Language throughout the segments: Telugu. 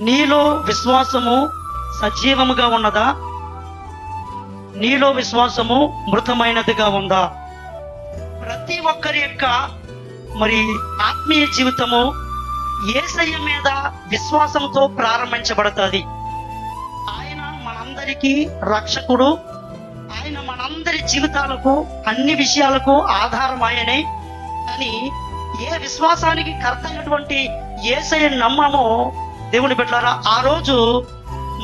నీలో విశ్వాసము సజీవముగా ఉన్నదా? నీలో విశ్వాసము మృతమైనదిగా ఉందా? ప్రతి ఒక్కరి యొక్క మరి ఆత్మీయ జీవితము యేసయ్య మీద విశ్వాసంతో ప్రారంభించబడుతుంది. ఆయన మనందరికీ రక్షకుడు. ఆయన మనందరి జీవితాలకు అన్ని విషయాలకు ఆధారం ఆయనే. కానీ ఏ విశ్వాసానికి కర్త అయినటువంటి యేసయ్యను నమ్మామో దేవుని బిడ్డలారా, ఆ రోజు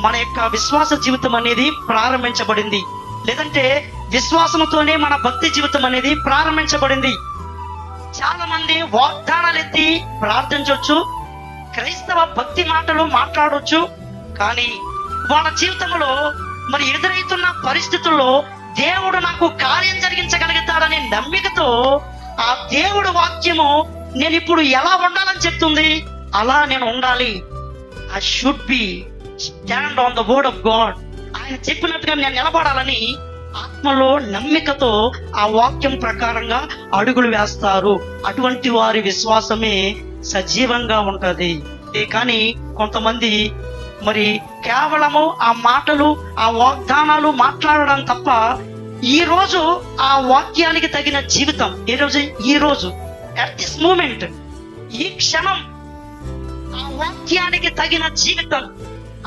మన యొక్క విశ్వాస జీవితం అనేది ప్రారంభించబడింది. లేదంటే విశ్వాసంతోనే మన భక్తి జీవితం అనేది ప్రారంభించబడింది. చాలా మంది వాగ్దానాలు ఎత్తి ప్రార్థించవచ్చు, క్రైస్తవ భక్తి మాటలు మాట్లాడవచ్చు. కానీ వాళ్ళ జీవితంలో మరి ఎదురైతున్న పరిస్థితుల్లో దేవుడు నాకు కార్యం జరిగించగలుగుతాడనే నమ్మికతో ఆ దేవుడు వాక్యము నేను ఇప్పుడు ఎలా ఉండాలని చెప్తుంది, అలా నేను ఉండాలి. I should be stand on the word of God. ఆయన చెప్పినట్టుగా నేను నిలబడాలని ఆత్మలో నమ్మికతో ఆ వాక్యం ప్రకారంగా అడుగులు వేస్తారు. అటువంటి వారి విశ్వాసమే సజీవంగా ఉంటది. కానీ కొంతమంది మరి కేవలము ఆ మాటలు, ఆ వాగ్దానాలు మాట్లాడడం తప్ప ఈ రోజు ఆ వాక్యానికి తగిన జీవితం, ఈ రోజు అట్ దిస్ మూమెంట్, ఈ క్షణం ఆ వాక్యానికి తగిన జీవితం,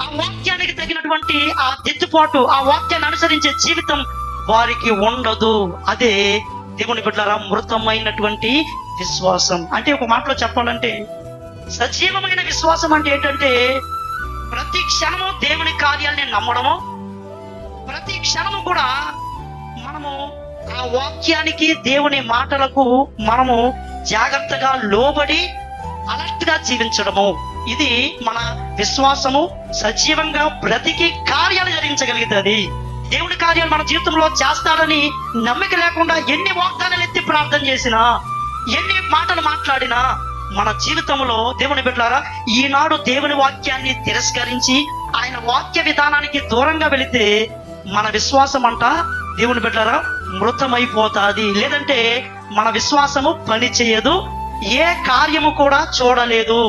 ఆ వాక్యానికి తగినటువంటి ఆ దిద్దుపాటు, ఆ వాక్యాన్ని అనుసరించే జీవితం వారికి ఉండదు. అదే దేవుని బిడ్డలారా మృతమైనటువంటి విశ్వాసం. అంటే ఒక మాటలో చెప్పాలంటే సజీవమైన విశ్వాసం అంటే ఏంటంటే ప్రతి క్షణము దేవుని కార్యాలని నమ్మడము, ప్రతి క్షణము కూడా మనము ఆ వాక్యానికి, దేవుని మాటలకు మనము జాగ్రత్తగా లోబడి అలర్ట్ గా జీవించడము. ఇది మన విశ్వాసము సజీవంగా బ్రతికి కార్యాలు జరిగించగలుగుతుంది. దేవుని కార్యాలు మన జీవితంలో చేస్తాడని నమ్మిక లేకుండా ఎన్ని వాగ్దానాలు ఎత్తి ప్రార్థన చేసినా, ఎన్ని మాటలు మాట్లాడినా మన జీవితంలో దేవుని బిడ్డలారా ఈనాడు దేవుని వాక్యాన్ని తిరస్కరించి ఆయన వాక్య విధానానికి దూరంగా వెళితే మన విశ్వాసం అంట దేవుని బిడ్డలారా మృతమైపోతాది. లేదంటే మన విశ్వాసము పని చేయదు, ఏ కార్యము కూడా చూడలేదు.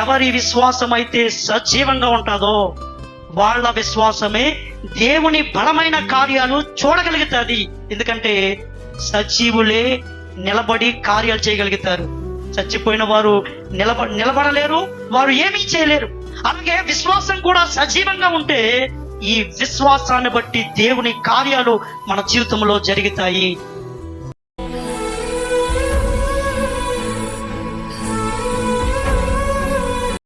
ఎవరి విశ్వాసం అయితే సజీవంగా ఉంటుందో వాళ్ళ విశ్వాసమే దేవుని బలమైన కార్యాలు చూడగలుగుతుంది. ఎందుకంటే సజీవులే నిలబడి కార్యాలు చేయగలుగుతారు. చచ్చిపోయిన వారు నిలబడలేరు, వారు ఏమీ చేయలేరు. అలాగే విశ్వాసం కూడా సజీవంగా ఉంటే ఈ విశ్వాసాన్ని బట్టి దేవుని కార్యాలు మన జీవితంలో జరుగుతాయి.